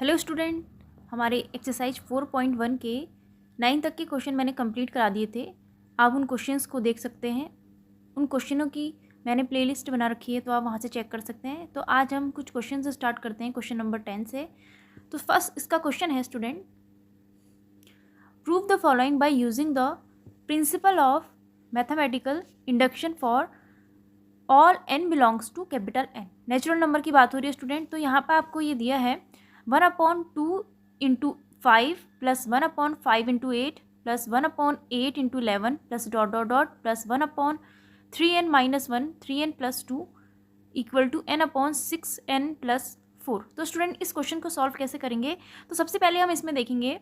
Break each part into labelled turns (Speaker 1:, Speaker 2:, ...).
Speaker 1: Hello student, हमारे exercise 4.1 के 9 तक के क्वेश्चन मैंने कंप्लीट करा दिए थे। आप उन क्वेश्चंस को देख सकते हैं। उन क्वेश्चनों की मैंने प्लेलिस्ट बना रखी है, तो आप वहाँ से चेक कर सकते हैं। तो आज हम कुछ क्वेश्चन से स्टार्ट करते हैं, क्वेश्चन नंबर 10 से। तो फर्स्ट इसका क्वेश्चन है student, prove the following by using the principle of mathematical induction for all n belongs to capital N। Natural number की बात हो रही है स्टूडेंट। तो यहाँ पर आपको ये दिया है 1/2 into 5 plus 1/5 into 8 plus 1/8 into 11 plus dot dot dot plus 1/3n minus 1 3n plus 2 equal to n/6n plus 4। तो स्टूडेंट इस क्वेश्चन को सॉल्व कैसे करेंगे? तो सबसे पहले हम इसमें देखेंगे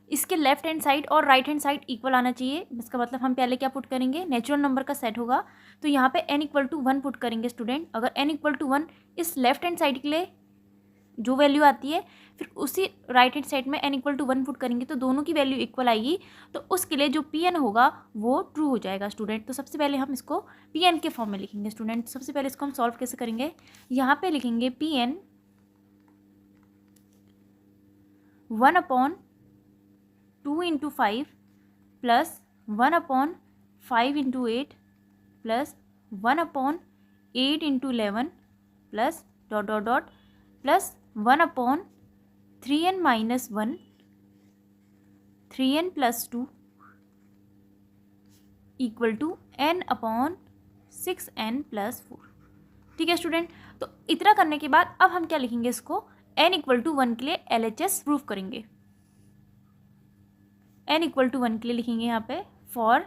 Speaker 1: इसके लेफ्ट हैंड साइड और राइट हैंड साइड इक्वल आना चाहिए। इसका मतलब हम पहले क्या पुट करेंगे, नेचुरल नंबर का सेट होगा। तो यहाँ पे n=1 पुट करेंगे स्टूडेंट। अगर n=1 इस लेफ्ट हैंड साइड के लिए जो वैल्यू आती है, फिर उसी राइट हैंड साइड में n=1 पुट करेंगे तो दोनों की वैल्यू इक्वल आएगी। तो उसके लिए जो Pn होगा वो ट्रू हो जाएगा स्टूडेंट। तो सबसे पहले हम इसको Pn के फॉर्म में लिखेंगे स्टूडेंट। सबसे पहले इसको हम सॉल्व कैसे करेंगे, यहाँ पे लिखेंगे Pn 1/2 into 5 plus 1/5 into 8 plus 1/8 into 11 plus dot dot dot plus 1/3n minus 1 3n plus 2 equal to n/6n plus 4। ठीक है स्टूडेंट। तो इतना करने के बाद अब हम क्या लिखेंगे, इसको n=1 के लिए LHS प्रूव करेंगे। n=1 के लिए लिखेंगे यहाँ पे फॉर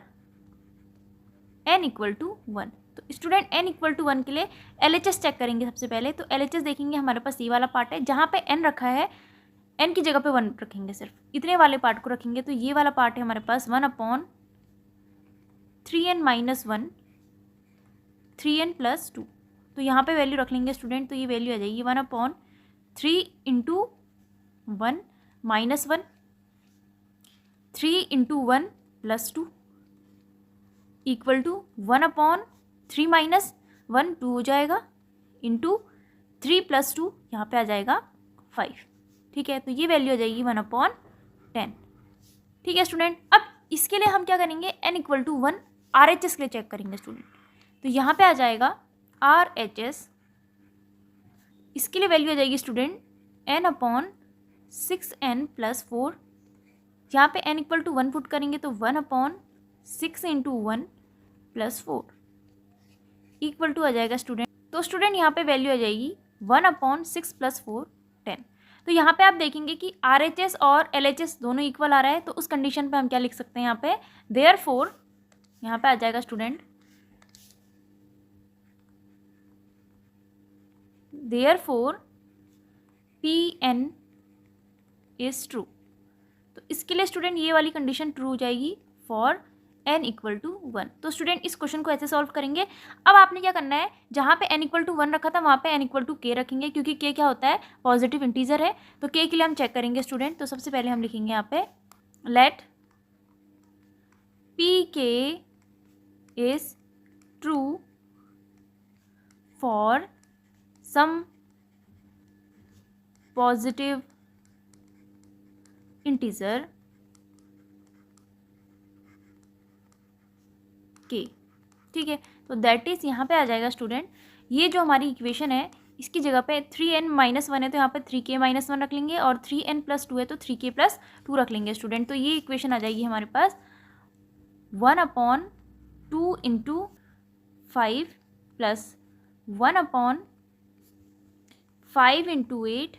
Speaker 1: n=1। तो स्टूडेंट n=1 के लिए LHS चेक करेंगे सबसे पहले। तो LHS देखेंगे, हमारे पास ये वाला पार्ट है जहाँ पे n रखा है, n की जगह पे 1 रखेंगे, सिर्फ इतने वाले पार्ट को रखेंगे। तो ये वाला पार्ट है हमारे पास 1/3n माइनस 1 3n प्लस 2। तो यहाँ पे वैल्यू रख लेंगे स्टूडेंट। तो ये वैल्यू आ जाएगी 1/3 into 1 minus 1 3 into 1 plus 2 equal to 1/3 minus 1 2 हो जाएगा इंटू 3 प्लस 2 यहाँ पे आ जाएगा 5। ठीक है, तो ये वैल्यू आ जाएगी 1/10। ठीक है स्टूडेंट। अब इसके लिए हम क्या करेंगे, n=1 RHS के लिए चेक करेंगे स्टूडेंट। तो यहाँ पे आ जाएगा RHS, इसके लिए वैल्यू आ जाएगी स्टूडेंट n/6n प्लस 4। यहाँ पे n=1 पुट करेंगे तो 1/6 इंटू 1 प्लस 4 इक्वल टू आ जाएगा स्टूडेंट। तो स्टूडेंट यहाँ पे वैल्यू आ जाएगी 1/6 प्लस 4 10। तो यहाँ पे आप देखेंगे कि RHS और LHS दोनों इक्वल आ रहा है। तो उस कंडीशन पे हम क्या लिख सकते हैं यहाँ पे, देयरफॉर यहाँ पे आ जाएगा student, therefore Pn is true. तो इसके लिए स्टूडेंट ये वाली कंडीशन ट्रू हो जाएगी फॉर n=1। तो स्टूडेंट इस क्वेश्चन को ऐसे सॉल्व करेंगे। अब आपने क्या करना है, जहाँ पे n=1 रखा था वहाँ पे n=k रखेंगे, क्योंकि k क्या होता है, पॉजिटिव इंटीजर है। तो k के लिए हम चेक करेंगे स्टूडेंट। तो सबसे पहले हम लिखेंगे यहाँ पे let pk is true for some positive integer k। ठीक है, तो दैट इज यहाँ पे आ जाएगा स्टूडेंट, ये जो हमारी इक्वेशन है इसकी जगह पे 3n माइनस 1 है तो यहाँ पे 3k माइनस 1 रख लेंगे, और 3n प्लस 2 है तो 3k प्लस 2 रख लेंगे स्टूडेंट। तो ये इक्वेशन आ जाएगी हमारे पास 1/2 into 5 plus 1/5 into 8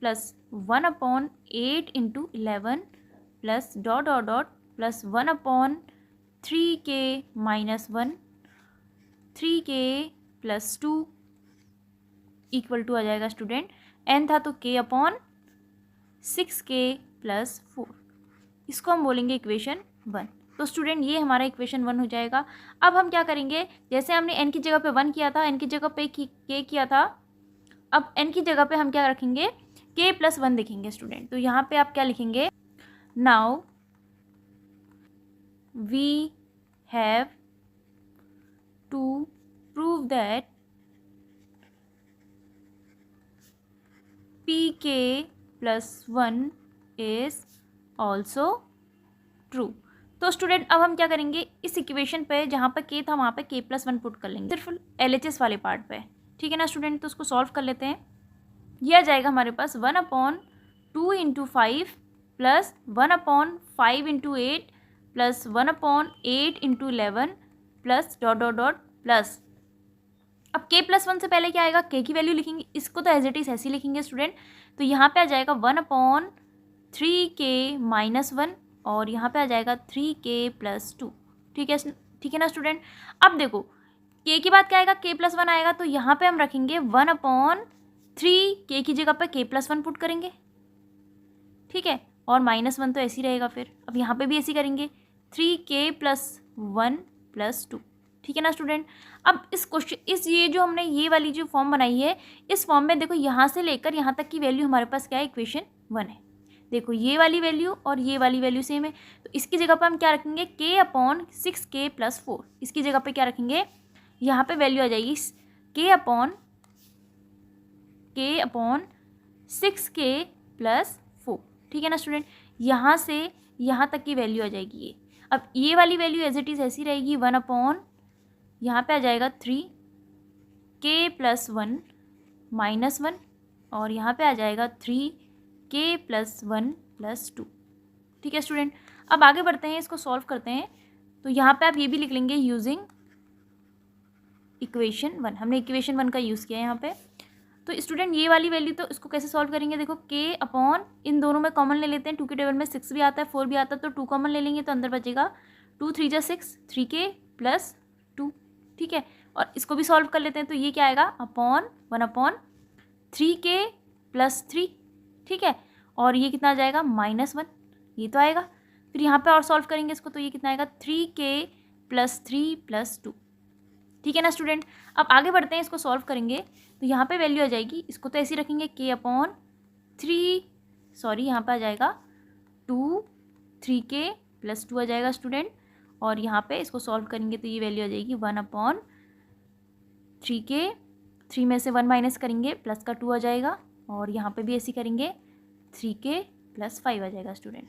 Speaker 1: plus 1/8 into 11 plus dot dot dot plus 1/3k minus 1 3k plus 2 equal to आ जाएगा स्टूडेंट, n था तो k/6k प्लस 4। इसको हम बोलेंगे इक्वेशन 1। तो स्टूडेंट ये हमारा इक्वेशन 1 हो जाएगा। अब हम क्या करेंगे, जैसे हमने n की जगह पे 1 किया था, n की जगह पे k किया था, अब n की जगह पे हम क्या रखेंगे, k प्लस 1 लिखेंगे स्टूडेंट। तो यहाँ पे आप क्या लिखेंगे, now we have to prove that pk plus 1 is also true. तो स्टूडेंट अब हम क्या करेंगे, इस इक्वेशन पे जहाँ पे k था वहाँ पे k+1 पुट कर लेंगे, सिर्फ LHS वाले पार्ट पे, ठीक है ना स्टूडेंट। तो उसको सॉल्व कर लेते हैं। यह आ जाएगा हमारे पास 1/2 × 5 plus 1/5 × 8 plus 1/8 × 11 plus dot dot dot plus. अब k+1 से पहले क्या आएगा, k की वैल्यू लिखेंगे, इसको तो एज इट इज ऐसे ही लिखेंगे स्टूडेंट। तो यहाँ पे आ जाएगा 1/3k - 1 और यहाँ पे आ जाएगा 3k+2, ठीक है ना स्टूडेंट। अब देखो k के बाद क्या आएगा, k+1 आएगा, तो यहाँ पे हम रखेंगे 1/3, k की जगह पे k+1 पुट करेंगे, ठीक है, और -1 तो ऐसे ही रहेगा। फिर अब यहाँ पे भी ऐसे करेंगे 3k+1 + 2, ठीक है ना स्टूडेंट। अब इस क्वेश्चन ये जो हमने ये वाली जो फॉर्म बनाई है, इस फॉर्म में देखो यहाँ से लेकर यहाँ तक की वैल्यू हमारे पास क्या है, इक्वेशन 1 है। देखो ये वाली वैल्यू और ये वाली वैल्यू सेम है, तो इसकी जगह पर हम क्या रखेंगे, k/6k + 4। इसकी जगह पे क्या रखेंगे, यहाँ पे वैल्यू आ जाएगी k/6k + 4, ठीक है ना स्टूडेंट। यहाँ से यहाँ तक की वैल्यू आ जाएगी ये। अब ये वाली वैल्यू एज इट इज़ ऐसी रहेगी, 1/ यहाँ पे आ जाएगा 3k+1 - 1 और यहाँ पे आ जाएगा 3k+1 + 2, ठीक है स्टूडेंट। अब आगे बढ़ते हैं, इसको सॉल्व करते हैं। तो यहाँ पे आप ये भी लिख लेंगे यूजिंग इक्वेशन 1। हमने इक्वेशन 1 का यूज़ किया है यहाँ पे। तो स्टूडेंट ये वाली वैल्यू, तो इसको कैसे सॉल्व करेंगे, देखो k/ इन दोनों में कॉमन ले लेते हैं। 2 के टेबल में 6 भी आता है, 4 भी आता है, तो 2 कॉमन ले लेंगे तो अंदर बचेगा 2 × 3 = 6, 3k + 2, ठीक है। और इसको भी सॉल्व कर लेते हैं। तो ये क्या आएगा, 1/3k + 3, ठीक है। और ये कितना आ जाएगा, -1, ये तो आएगा। फिर यहाँ पे और सॉल्व करेंगे इसको, तो ये कितना आएगा, 3k + 3 + 2, ठीक है ना स्टूडेंट। अब आगे बढ़ते हैं, इसको सॉल्व करेंगे। तो यहाँ पे वैल्यू आ जाएगी, इसको तो ऐसे ही रखेंगे, यहाँ पे आ जाएगा 3k + 2 आ जाएगा स्टूडेंट। और यहाँ पे इसको सॉल्व करेंगे तो ये वैल्यू आ जाएगी 1/3k, 3 में से 1 माइनस करेंगे, प्लस का 2 आ जाएगा। और यहाँ पे भी ऐसे करेंगे 3k + 5 आ जाएगा स्टूडेंट,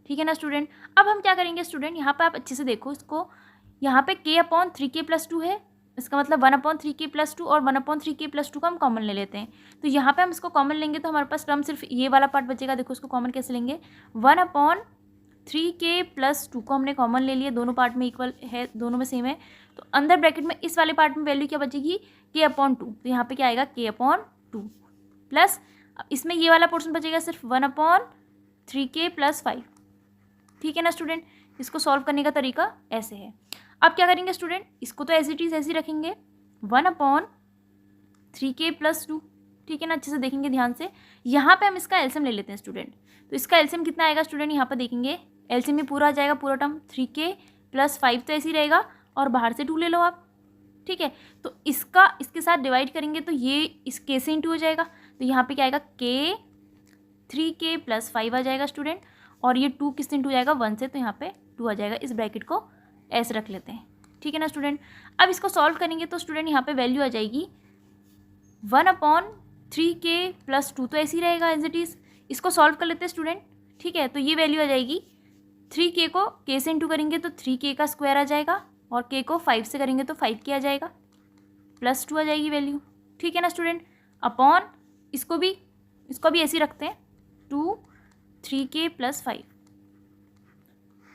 Speaker 1: ठीक है ना स्टूडेंट। अब हम क्या करेंगे स्टूडेंट, यहाँ पे आप अच्छे से देखो इसको, यहाँ पे k/3k + 2 है, इसका मतलब 1/3k + 2 और 1/3k + 2 को हम कॉमन ले लेते हैं। तो यहाँ पे हम इसको कॉमन लेंगे तो हमारे पास टर्म सिर्फ ये वाला पार्ट बचेगा। देखो इसको कॉमन कैसे लेंगे, 1/3k + 2 को हमने कॉमन ले लिया, दोनों पार्ट में इक्वल है, दोनों में सेम है। तो अंदर ब्रैकेट में इस वाले पार्ट में वैल्यू क्या बचेगी, k/2। तो यहाँ पे क्या आएगा, k/2 प्लस, अब इसमें ये वाला पोर्शन बचेगा सिर्फ 1/3k + 5, ठीक है ना स्टूडेंट। इसको सॉल्व करने का तरीका ऐसे है। अब क्या करेंगे स्टूडेंट, इसको तो एज इट इज़ ऐसे ही रखेंगे, 1/3k + 2, ठीक है ना। अच्छे से देखेंगे ध्यान से, यहाँ पे हम इसका एलसीएम ले लेते हैं स्टूडेंट। तो इसका एलसीएम कितना आएगा स्टूडेंट, यहाँ पे देखेंगे एलसीएम में पूरा आ जाएगा, पूरा टर्म 3k + 5 तो ऐसे ही रहेगा, और बाहर से 2 ले लो आप, ठीक है। तो इसका इसके साथ डिवाइड करेंगे तो ये इस k से इंटू हो जाएगा। तो यहाँ पे क्या आएगा, 3k + 5 आ जाएगा स्टूडेंट, और ये 2 किससे इंटू हो जाएगा, 1 से, तो यहाँ पे 2 आ जाएगा। इस ब्रैकेट को ऐसे रख लेते हैं, ठीक है ना स्टूडेंट। अब इसको सॉल्व करेंगे तो स्टूडेंट यहाँ पे वैल्यू आ जाएगी 1/3k + 2 तो ऐसे ही रहेगा एज इट इज़। इसको सॉल्व कर लेते हैं स्टूडेंट, ठीक है। तो ये वैल्यू आ जाएगी, 3k को k से इंटू करेंगे तो 3k का स्क्वायर आ जाएगा, और k को 5 से करेंगे तो 5k आ जाएगा, + 2 आ जाएगी वैल्यू, ठीक है ना स्टूडेंट। अपॉन इसको भी ऐसे ही रखते हैं, 3k + 5,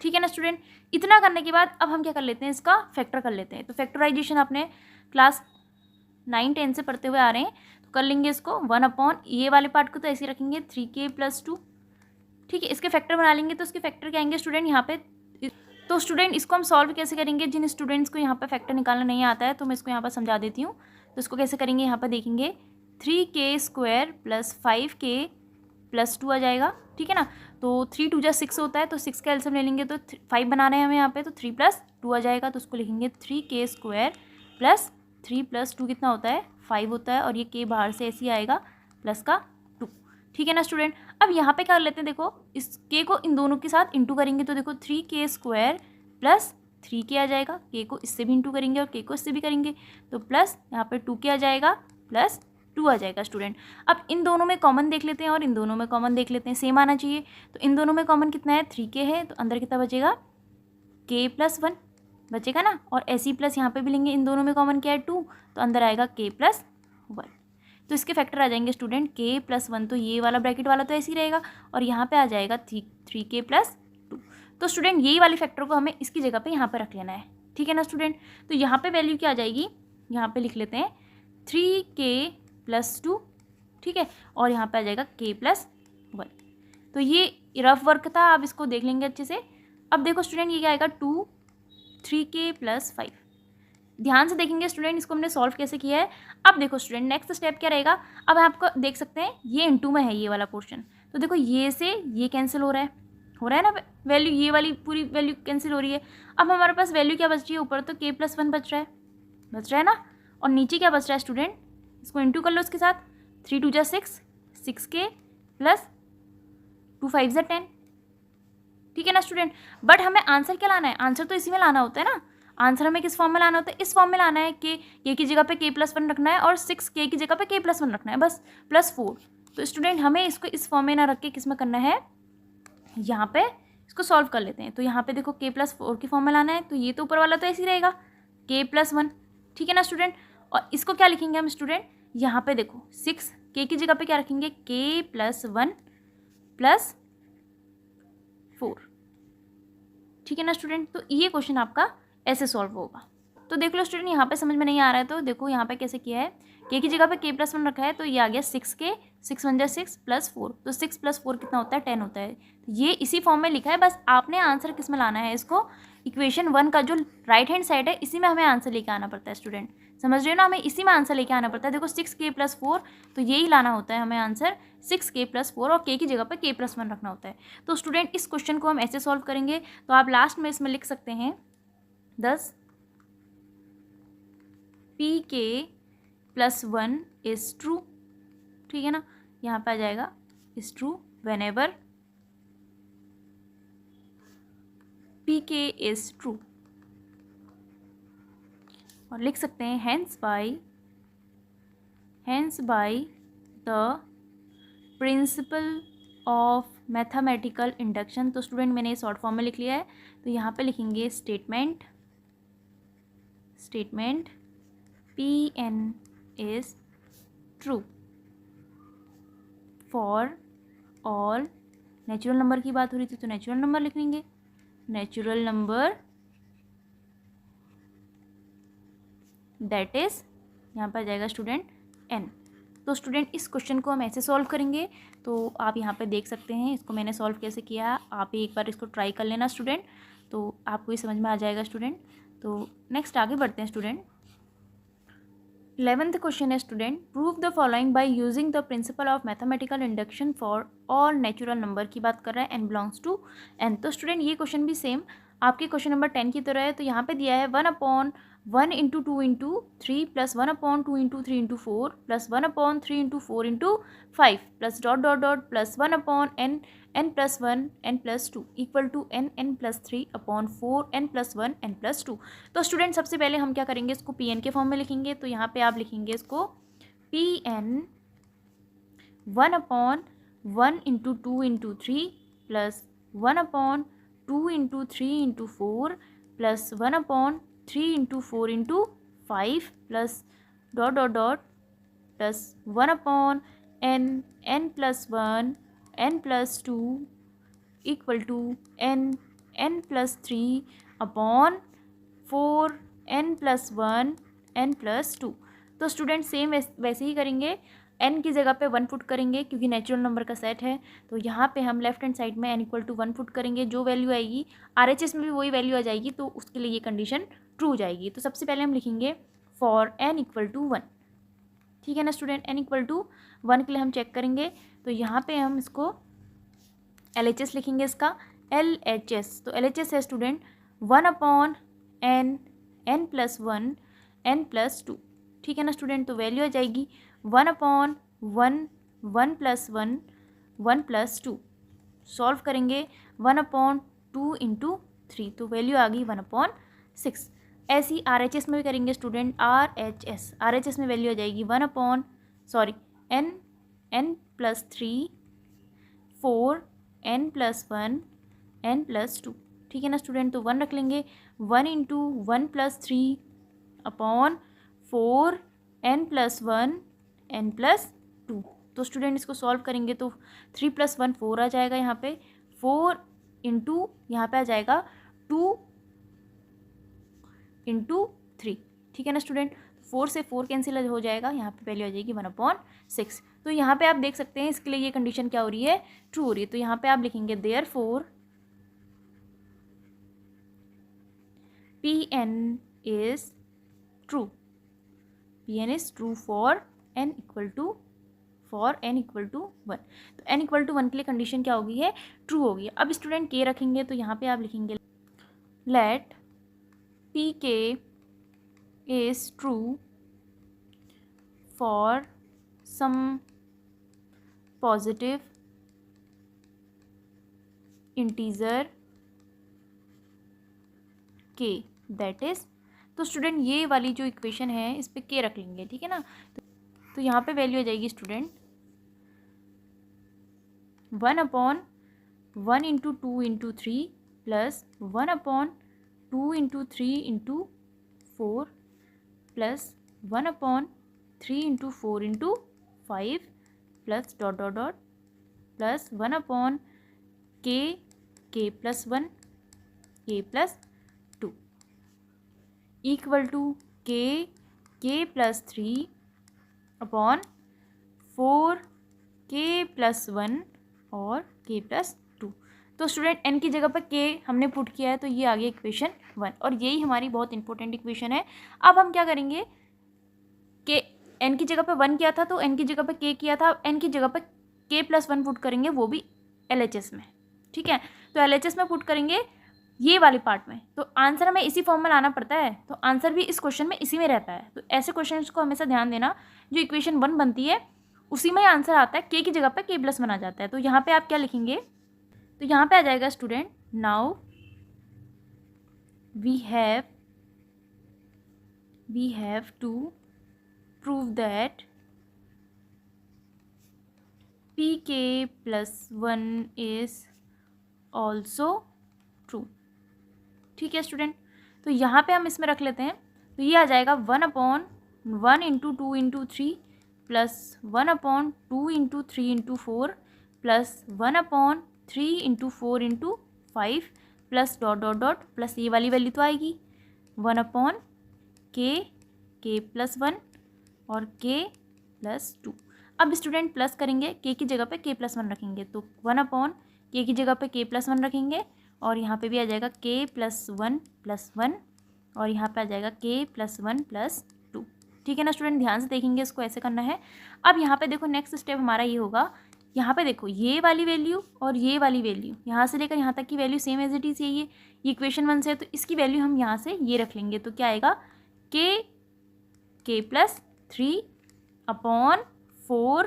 Speaker 1: ठीक है ना स्टूडेंट। इतना करने के बाद अब हम क्या कर लेते हैं, इसका फैक्टर कर लेते हैं। तो फैक्टराइजेशन आपने क्लास 9-10 से पढ़ते हुए आ रहे हैं, तो कर लेंगे इसको 1/, ये वाले पार्ट को तो ऐसे रखेंगे 3k + 2, ठीक है। इसके फैक्टर बना लेंगे, तो इसके फैक्टर क्या आएंगे स्टूडेंट यहाँ पे। तो स्टूडेंट इसको हम सॉल्व कैसे करेंगे, जिन स्टूडेंट्स को यहाँ पे फैक्टर निकालना नहीं आता है तो मैं इसको यहाँ पर समझा देती हूँ। तो इसको कैसे करेंगे, यहाँ पर देखेंगे 3k² + 5k + 2 आ जाएगा, ठीक है ना। तो 3 × 2 = 6 होता है, तो 6 का एलसीएम ले लेंगे तो 5 बना रहे हैं हमें यहाँ पे, तो 3 + 2 आ जाएगा। तो उसको लिखेंगे 3k² + 3 + 2 कितना होता है, 5 होता है, और ये k बाहर से ऐसे ही आएगा, प्लस का 2, ठीक है ना स्टूडेंट। अब यहाँ पे क्या कर लेते हैं, देखो इस k को इन दोनों के साथ इंटू करेंगे तो देखो 3k² + 3k आ जाएगा, k को इससे भी इंटू करेंगे और k को इससे भी करेंगे तो प्लस यहाँ पे 2k आ जाएगा, प्लस 2 आ जाएगा स्टूडेंट। अब इन दोनों में कॉमन देख लेते हैं और इन दोनों में कॉमन देख लेते हैं, सेम आना चाहिए। तो इन दोनों में कॉमन कितना है, 3k है, तो अंदर कितना बचेगा, k+1 बचेगा ना। और ऐसी प्लस यहाँ पे भी लेंगे, इन दोनों में कॉमन क्या है, 2, तो अंदर आएगा k+1। तो इसके फैक्टर आ जाएंगे स्टूडेंट k+1, तो ये वाला ब्रैकेट वाला तो ऐसे ही रहेगा, और यहाँ पे आ जाएगा 3k+2। तो स्टूडेंट यही वाले फैक्टर को हमें इसकी जगह पे यहाँ पे रख लेना है, ठीक है ना स्टूडेंट। तो यहाँ पे वैल्यू क्या आ जाएगी, यहाँ पे लिख लेते हैं 3k+2, ठीक है, और यहाँ पे आ जाएगा k+1। तो ये रफ वर्क था, आप इसको देख लेंगे अच्छे से। अब देखो स्टूडेंट ये क्या आएगा, 3k+5। ध्यान से देखेंगे स्टूडेंट, इसको हमने सॉल्व कैसे किया है। अब देखो स्टूडेंट नेक्स्ट स्टेप क्या रहेगा, अब आपको देख सकते हैं ये इनटू में है ये वाला पोर्शन, तो देखो ये से ये कैंसिल हो रहा है ना वैल्यू, ये वाली पूरी वैल्यू कैंसिल हो रही है। अब हमारे पास वैल्यू क्या बच रही है, ऊपर तो k+1 बच रहा है ना, और नीचे क्या बच रहा है स्टूडेंट, इसको इंटू कर लो इसके साथ, 3 2 6, 6k प्लस 2 5 10, ठीक है ना स्टूडेंट। बट हमें आंसर क्या लाना है, आंसर तो इसी में लाना होता है ना। आंसर हमें किस फॉर्म में लाना होता है, इस फॉर्म में लाना है कि k की जगह पे k+1 रखना है और 6k की जगह पे k+1 रखना है, बस +4। तो स्टूडेंट हमें इसको इस फॉर्म में ना रख के किस में करना है, यहाँ पे इसको सॉल्व कर लेते हैं। तो यहाँ पे देखो k+4 की फॉर्म में लाना है, तो ये तो ऊपर वाला तो ऐसे ही रहेगा k+1, ठीक है ना स्टूडेंट। और इसको क्या लिखेंगे हम स्टूडेंट, यहाँ पे देखो 6k की जगह पे क्या रखेंगे, k+1 +4, ठीक है ना स्टूडेंट। तो ये क्वेश्चन आपका ऐसे सॉल्व होगा। तो देख लो स्टूडेंट, यहाँ पे समझ में नहीं आ रहा है तो देखो यहाँ पे कैसे किया है, k की जगह पे k+1 रखा है, तो ये आ गया 6k, 6 1 जा 6 +4, तो 6 + 4 कितना होता है, 10 होता है। ये इसी फॉर्म में लिखा है, बस आपने आंसर किस में लाना है, इसको इक्वेशन 1 का जो राइट हैंड साइड है इसी में हमें आंसर लेके आना पड़ता है स्टूडेंट, समझ रहे हो ना, हमें इसी में आंसर लेके आना पड़ता है। देखो 6k + 4, तो यही लाना होता है हमें आंसर, 6k + 4, और k की जगह पे k+1 रखना होता है। तो स्टूडेंट इस क्वेश्चन को हम ऐसे सॉल्व करेंगे, तो आप लास्ट में इसमें लिख सकते हैं 10 pk+1 इज़ ट्रू, ठीक है ना, यहाँ पे आ जाएगा is true whenever pk is true. और लिख सकते हैं hence by the principle of mathematical induction. तो स्टूडेंट मैंने ये शॉर्ट फॉर्म में लिख लिया है, तो यहाँ पे लिखेंगे statement Pn is true for all, natural number की बात हो रही थी तो नेचुरल नंबर लिख लेंगे, नेचुरल नंबर दैट इज, यहाँ पर आ जाएगा स्टूडेंट n। तो स्टूडेंट इस क्वेश्चन को हम ऐसे सॉल्व करेंगे, तो आप यहाँ पे देख सकते हैं इसको मैंने सॉल्व कैसे किया, आप एक बार इसको ट्राई कर लेना स्टूडेंट, तो आपको ये समझ में आ जाएगा स्टूडेंट। तो नेक्स्ट आगे बढ़ते हैं स्टूडेंट। 11th क्वेश्चन है student, prove the following by using the principle of mathematical induction for all natural number की बात कर रहा है, n बिलोंग्स टू n। तो स्टूडेंट ये क्वेश्चन भी सेम आपके क्वेश्चन नंबर 10 की तरह है। तो यहाँ पे दिया है 1/1 × 2 × 3 + 1/2 × 3 × 4 + 1/3 × 4 × 5 + ... + 1/n n + 1 n + 2 equal to n + 3/4 n + 1 n + 2। तो स्टूडेंट सबसे पहले हम क्या करेंगे, इसको Pn के फॉर्म में लिखेंगे। तो यहाँ पे आप लिखेंगे इसको Pn 1/1 × 2 × 3 + 1/2 × 3 × 4 + 1/3 × 4 × 5 + ... + 1/n n + 1 n + 2 equal to n + 3/4 n + 1 n + 2। तो स्टूडेंट सेम वैसे ही करेंगे, n की जगह पे 1 पुट करेंगे क्योंकि नेचुरल नंबर का सेट है। तो यहाँ पे हम लेफ्ट हैंड साइड में n = 1 पुट करेंगे, जो वैल्यू आएगी RHS में भी वही वैल्यू आ जाएगी, तो उसके लिए ये कंडीशन ट्रू हो जाएगी। तो सबसे पहले हम लिखेंगे फॉर n = 1, ठीक है ना स्टूडेंट। n = 1 के लिए हम चेक करेंगे, तो यहाँ पे हम इसको LHS लिखेंगे, इसका LHS। तो LHS है स्टूडेंट 1/n n + 1 n + 2, ठीक है ना स्टूडेंट। तो वैल्यू आ जाएगी 1/1 1 + 1 1 + 2। सॉल्व करेंगे 1/2 × 3, तो वैल्यू आ गई 1/6। ऐसी RHS में भी करेंगे स्टूडेंट, RHS में वैल्यू आ जाएगी 1/6 sorry n plus 3 4 n plus 1 n plus 2, ठीक है ना स्टूडेंट। तो 1 रख लेंगे, 1 into 1 plus 3 upon 4 n plus 1 n plus 2। तो स्टूडेंट इसको सॉल्व करेंगे तो 3 प्लस 1 4 आ जाएगा यहाँ पे, 4 इंटू यहाँ पे आ जाएगा 2 इंटू 3, ठीक है ना स्टूडेंट। 4 से 4 कैंसिल हो जाएगा, यहाँ पे वैल्यू आ जाएगी 1/6। तो यहाँ पे आप देख सकते हैं इसके लिए ये कंडीशन क्या हो रही है, ट्रू हो रही है। तो यहाँ पे आप लिखेंगे therefore Pn is true, Pn is true for n equal to 1। तो n इक्वल टू 1 के लिए कंडीशन क्या होगी है, ट्रू होगी। अब स्टूडेंट k रखेंगे तो यहाँ पे आप लिखेंगे let Pk is true for some positive integer k, that is. तो स्टूडेंट ये वाली जो इक्वेशन है इस पे k रख लेंगे, ठीक है ना। तो यहाँ पे वैल्यू आ जाएगी student 1/1 into 2 into 3 plus 1/2 into 3 into 4 plus 1/3 into 4 into 5 plus dot dot dot plus 1/k plus 1 k plus 2 equal to k plus 3 upon 4 k plus 1 और k प्लस 2। तो स्टूडेंट n की जगह पर k हमने put किया है तो ये आ गया इक्वेशन 1, और यही हमारी बहुत इंपॉर्टेंट इक्वेशन है। अब हम क्या करेंगे कि n की जगह पर 1 किया था तो n की जगह पर k किया था, अब n की जगह पर k प्लस 1 पुट करेंगे, वो भी LHS में, ठीक है। तो LHS में पुट करेंगे ये वाले पार्ट में, तो आंसर हमें इसी फॉर्म में लाना पड़ता है। तो आंसर भी इस क्वेश्चन में इसी में रहता है। तो ऐसे क्वेश्चन को हमेशा ध्यान देना, जो इक्वेशन 1 बनती है उसी में आंसर आता है, k की जगह पर k प्लस 1 आ जाता है। तो यहाँ पे आप क्या लिखेंगे, तो यहाँ पे आ जाएगा student now we have to prove that pk plus 1 is also true, ठीक है स्टूडेंट। तो यहाँ पे हम इसमें रख लेते हैं, तो ये आ जाएगा 1/1 into 2 into 3 plus 1/2 into 3 into 4 plus 1/3 into 4 into 5 plus dot dot dot plus ये वाली वैल्यू तो आएगी 1/k प्लस 1 और k प्लस 2। अब स्टूडेंट प्लस करेंगे, k की जगह पे k प्लस 1 रखेंगे, तो 1/k की जगह पे k प्लस 1 रखेंगे, और यहाँ पे भी आ जाएगा k प्लस 1 और यहाँ पे आ जाएगा k प्लस 1 प्लस 2, ठीक है ना स्टूडेंट। ध्यान से देखेंगे, इसको ऐसे करना है। अब यहाँ पे देखो नेक्स्ट स्टेप हमारा ये होगा, यहाँ पे देखो ये वाली वैल्यू और ये वाली वैल्यू यहाँ से लेकर यहाँ तक की value same as it is ये इक्वेशन 1 से, तो इसकी वैल्यू हम यहाँ से ये रख लेंगे। तो क्या आएगा k plus 3 upon 4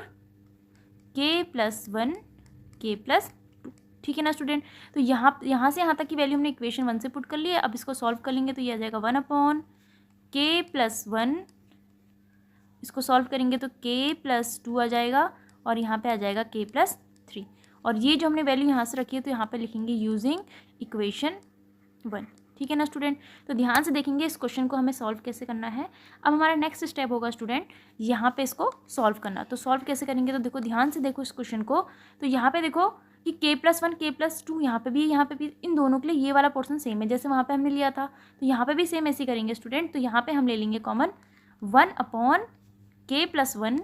Speaker 1: k plus 1 k plus 2, ठीक है ना स्टूडेंट। तो यहाँ से यहाँ तक की वैल्यू हमने इक्वेशन 1 से पुट कर ली है। अब इसको सॉल्व कर लेंगे तो ये आ जाएगा 1/k प्लस 1, इसको सॉल्व करेंगे तो k प्लस 2 आ जाएगा, और यहाँ पे आ जाएगा k प्लस 3, और ये जो हमने वैल्यू यहाँ से रखी है तो यहाँ पे लिखेंगे यूजिंग इक्वेशन 1, ठीक है ना स्टूडेंट। तो ध्यान से देखेंगे इस क्वेश्चन को हमें सॉल्व कैसे करना है। अब हमारा नेक्स्ट स्टेप होगा स्टूडेंट यहाँ पे इसको सॉल्व करना। तो सॉल्व कैसे करेंगे, तो देखो ध्यान से देखो इस क्वेश्चन को। तो यहाँ पे देखो कि k प्लस 1 k प्लस 2 यहाँ पे भी इन दोनों के लिए ये वाला पोर्शन सेम है जैसे वहाँ पे हमने लिया था, तो यहाँ पे भी सेम ऐसे करेंगे स्टूडेंट। तो यहाँ पे हम ले लेंगे कॉमन 1/k प्लस 1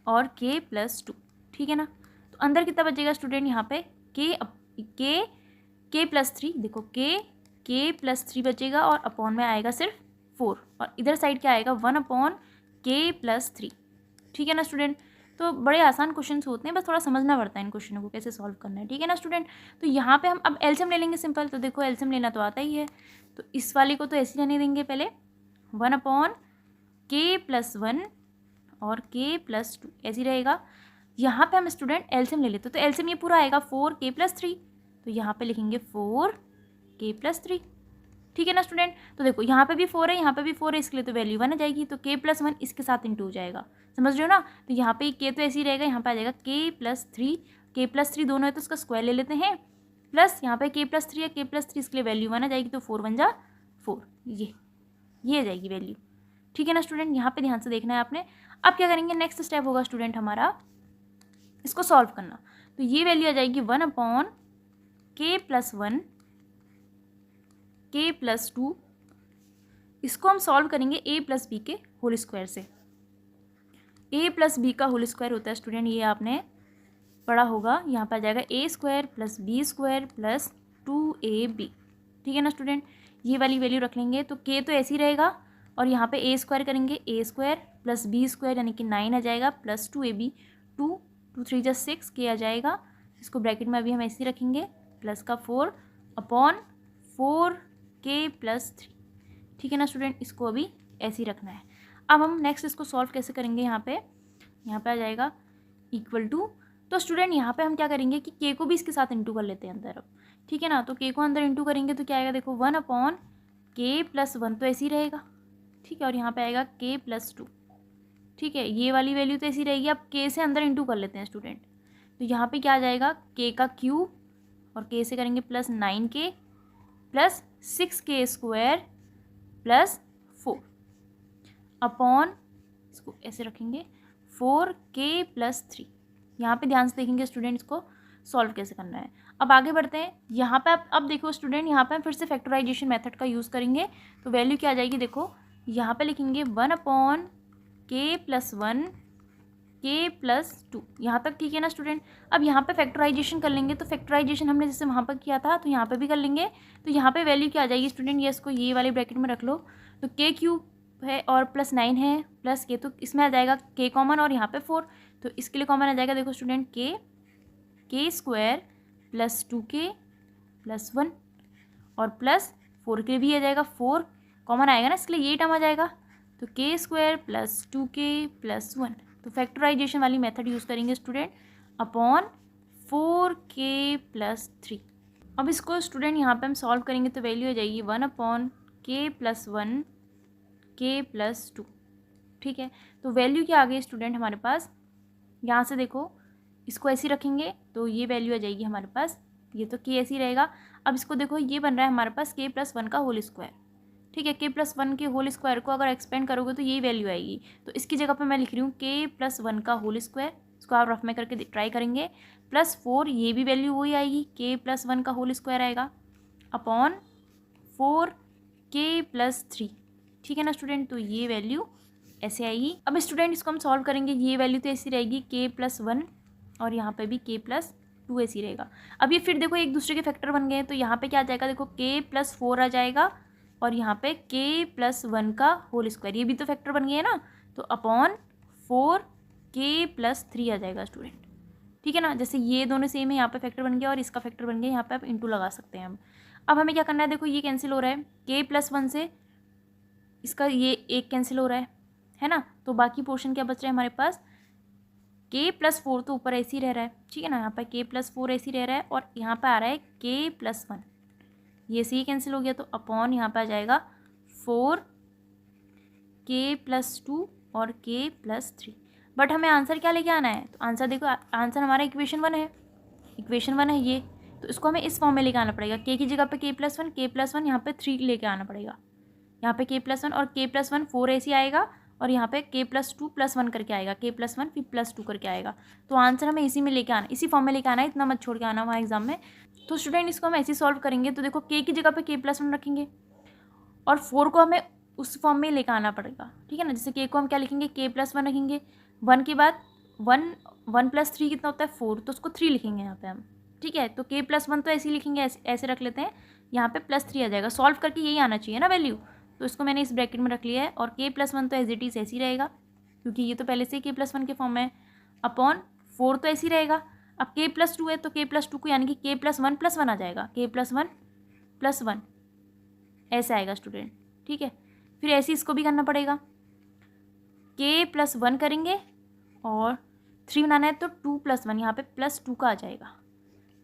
Speaker 1: और k प्लस 2, ठीक है ना। तो अंदर कितना बचेगा स्टूडेंट, यहाँ पे k प्लस 3, देखो k प्लस 3 बचेगा और अपॉन में आएगा सिर्फ 4, और इधर साइड क्या आएगा 1/k प्लस 3, ठीक है ना स्टूडेंट। तो बड़े आसान क्वेश्चंस होते हैं, बस थोड़ा समझना पड़ता है इन क्वेश्चनों को कैसे सॉल्व करना है, ठीक है ना स्टूडेंट। तो यहाँ पे हम अब एलसीएम ले लेंगे सिंपल। तो देखो एलसीएम लेना तो आता ही है, तो इस वाले को तो ऐसे रहने देंगे पहले 1/k प्लस 1 और k प्लस 2 ऐसे ही रहेगा। यहाँ पे हम स्टूडेंट एलसीएम ले लेते, तो एलसीएम ये पूरा आएगा 4k प्लस 3, तो यहाँ पे लिखेंगे 4k प्लस 3, ठीक है ना स्टूडेंट। तो देखो यहाँ पे भी 4 है, यहाँ पे भी 4 है, इसके लिए तो वैल्यू 1 आ जाएगी, तो k+1 इसके साथ इंटू हो जाएगा, समझ रहे हो ना। तो यहाँ पे k तो ऐसे ही रहेगा, यहाँ पे आ जाएगा k+3 दोनों है तो उसका स्क्वायर ले लेते हैं, प्लस यहाँ पे k+3 है, k+3 इसके लिए वैल्यू 1 आ जाएगी, तो 4 1 जा 4, ये आ जाएगी वैल्यू। ठीक है ना स्टूडेंट, यहाँ पे ध्यान से देखना है आपने। अब क्या करेंगे, नेक्स्ट स्टेप होगा स्टूडेंट हमारा इसको सॉल्व करना। तो ये वैल्यू आ जाएगी 1/k+1 k+2, इसको हम सॉल्व करेंगे a+b के होल स्क्वायर से। a+b का होल स्क्वायर होता है स्टूडेंट, ये आपने पढ़ा होगा, यहाँ पर आ जाएगा a² + b² + 2ab। ठीक है ना स्टूडेंट, ये वाली वैल्यू रख लेंगे, तो k तो ऐसे ही रहेगा, और यहाँ पे a² करेंगे, a² + b² यानी कि 9 आ जाएगा, प्लस 2ab, 2 2 3 + 6 k आ जाएगा, इसको ब्रैकेट में अभी हम ऐसे ही रखेंगे, प्लस का 4/4k+3। ठीक है ना स्टूडेंट, इसको अभी ऐसे ही रखना है। अब हम नेक्स्ट इसको सॉल्व कैसे करेंगे, यहाँ पे आ जाएगा इक्वल टू, तो स्टूडेंट यहाँ पे हम क्या करेंगे कि k को भी इसके साथ इंटू कर लेते हैं अंदर अब। ठीक है ना, तो k को अंदर इंटू करेंगे तो क्या आएगा, देखो 1/k+1 तो ऐसे ही रहेगा, ठीक है, और यहाँ पे आएगा k+2। ठीक है, ये वाली वैल्यू तो ऐसी रहेगी, अब k से अंदर इंटू कर लेते हैं स्टूडेंट, तो यहाँ पे क्या आ जाएगा, k का क्यूब, और k से करेंगे प्लस 9k + 6k² + 4 अपॉन, इसको ऐसे रखेंगे 4k+3। यहाँ पे ध्यान से देखेंगे स्टूडेंट, इसको सॉल्व कैसे करना है। अब आगे बढ़ते हैं, यहाँ पे अब देखो स्टूडेंट, यहाँ पे हम फिर से फैक्टराइजेशन मेथड का यूज़ करेंगे, तो वैल्यू क्या आ जाएगी, देखो यहाँ पे लिखेंगे 1/k+1 k+2, यहाँ तक ठीक है ना स्टूडेंट। अब यहाँ पे फैक्टराइजेशन कर लेंगे, तो फैक्टराइजेशन हमने जैसे वहाँ पर किया था तो यहाँ पे भी कर लेंगे, तो यहाँ पे वैल्यू क्या आ जाएगी स्टूडेंट, ये इसको ये वाले ब्रैकेट में रख लो, तो k³ है और +9 है प्लस k, तो इसमें आ जाएगा k कॉमन और यहाँ पे 4, तो इसके लिए कॉमन आ जाएगा, देखो स्टूडेंट k² + 2k + 1 और प्लस 4 के भी आ जाएगा, 4 कॉमन आएगा ना, इसके लिए ये टर्म आ जाएगा, तो k² + 2k + 1, तो फैक्टराइजेशन वाली मेथड यूज़ करेंगे स्टूडेंट, अपॉन 4k+3। अब इसको स्टूडेंट यहाँ पे हम सॉल्व करेंगे तो वैल्यू आ जाएगी 1/k+1 k+2। ठीक है, तो वैल्यू क्या आ गई स्टूडेंट हमारे पास, यहाँ से देखो इसको ऐसे रखेंगे तो ये वैल्यू आ जाएगी हमारे पास, ये तो k ऐसे ही रहेगा। अब इसको देखो, ये बन रहा है हमारे पास k+1 का होल स्क्वायर। ठीक है, k+1 के होल स्क्वायर को अगर एक्सपेंड करोगे तो यही वैल्यू आएगी, तो इसकी जगह पे मैं लिख रही हूँ k+1 का होल स्क्वायर, इसको आप रफ में करके ट्राई करेंगे, +4, ये भी वैल्यू वही आएगी, k+1 का होल स्क्वायर आएगा, अपॉन 4k+3। ठीक है ना स्टूडेंट, तो ये वैल्यू ऐसे आएगी। अब स्टूडेंट इसको हम सॉल्व करेंगे, ये वैल्यू तो ऐसी रहेगी k+1 और यहाँ पे भी k+2 ऐसी रहेगा। अब ये फिर देखो एक दूसरे के फैक्टर बन गए, तो यहाँ पे क्या आ जाएगा, देखो k+4 आ जाएगा और यहाँ पे k+1 का होल स्क्वायर, ये भी तो फैक्टर बन गया है ना, तो अपॉन 4k+3 आ जाएगा स्टूडेंट। ठीक है ना, जैसे ये दोनों सेम है, यहाँ पे फैक्टर बन गया और इसका फैक्टर बन गया, यहाँ पे आप इंटू लगा सकते हैं हम। अब हमें क्या करना है, देखो ये कैंसिल हो रहा है, k+1 से इसका ये एक कैंसिल हो रहा है ना, तो बाकी पोर्शन क्या बच रहा है हमारे पास, k+4 तो ऊपर ऐसे ही रह रहा है, ठीक है ना, यहाँ पर k+4 ऐसे ही रह रहा है और यहाँ पर आ रहा है k+1, ये से ही कैंसिल हो गया, तो अपॉन यहाँ पे आ जाएगा 4k+2 और k+3। बट हमें आंसर क्या लेके आना है, तो आंसर देखो, आंसर हमारा इक्वेशन 1 है, ये, तो इसको हमें इस फॉर्म में लेके आना पड़ेगा, k की जगह पे k+1 यहाँ पे 3 लेके आना पड़ेगा, यहाँ पे k+1 और k+1 4 ऐसे आएगा और यहाँ पे k+2 +1 करके आएगा, k+1 फिर +2 करके आएगा, तो आंसर हमें इसी में लेके आना, इसी फॉर्म में लेके आना है, इतना मत छोड़ के आना वहाँ एग्जाम में। तो स्टूडेंट इसको हम ऐसे ही सॉल्व करेंगे, तो देखो k की जगह पे k+1 रखेंगे और 4 को हमें उस फॉर्म में लेकर आना पड़ेगा, ठीक है ना, जैसे k को हम क्या लिखेंगे, k+1 रखेंगे, 1 के बाद 1 + 3 कितना होता है 4, तो उसको 3 लिखेंगे यहाँ पे हम, ठीक है, तो k+1 तो ऐसे ही लिखेंगे, ऐसे रख लेते हैं, यहाँ पे +3 आ जाएगा, सॉल्व करके यही आना चाहिए ना वैल्यू, तो इसको मैंने इस ब्रैकेट में रख लिया है और k+1 तो एज इट इज़ ऐसे ही रहेगा क्योंकि ये तो पहले से ही k+1 के फॉर्म में है, अपॉन 4 तो ऐसे ही रहेगा, अब k+2 है तो k+2 को यानी कि k+1 +1 आ जाएगा, k+1 +1 ऐसे आएगा स्टूडेंट, ठीक है, फिर ऐसे इसको भी करना पड़ेगा, k+1 करेंगे और 3 बनाना है तो 2 + 1 यहाँ पे +2 का आ जाएगा,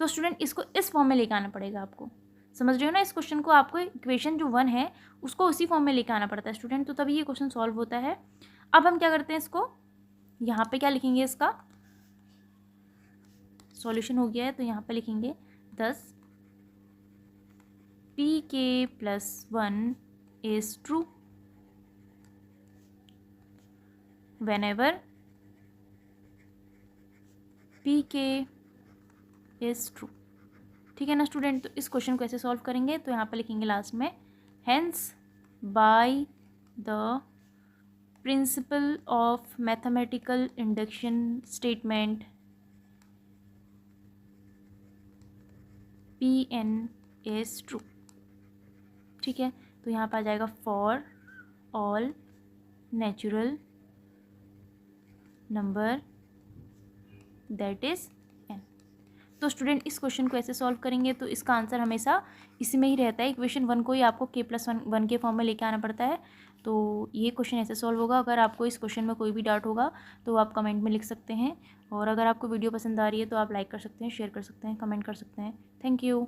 Speaker 1: तो स्टूडेंट इसको इस फॉर्म में लेकर आना पड़ेगा आपको, समझ रहे हो ना इस क्वेश्चन को? आपको इक्वेशन जो 1 है उसको उसी फॉर्म में लेके आना पड़ता है स्टूडेंट, तो तभी ये क्वेश्चन सॉल्व होता है। अब हम क्या करते हैं, इसको यहाँ पे क्या लिखेंगे, इसका सॉल्यूशन हो गया है तो यहाँ पे लिखेंगे 10 pk+1 is true whenever pk is true। ठीक है ना स्टूडेंट? तो इस क्वेश्चन को ऐसे सॉल्व करेंगे तो यहाँ पे लिखेंगे लास्ट में hence by the principle of mathematical induction statement Pn is true। ठीक है, तो यहाँ पर आ जाएगा for all natural number that is n। तो स्टूडेंट इस क्वेश्चन को ऐसे सॉल्व करेंगे तो इसका आंसर हमेशा इसी में ही रहता है। इक्वेशन 1 को ही आपको k+1 के फॉर्म में लेके आना पड़ता है। तो ये क्वेश्चन ऐसे सॉल्व होगा। अगर आपको इस क्वेश्चन में कोई भी डाउट होगा तो आप कमेंट में लिख सकते हैं, और अगर आपको वीडियो पसंद आ रही है तो आप लाइक कर सकते हैं, शेयर कर सकते हैं, कमेंट कर सकते हैं। Thank you.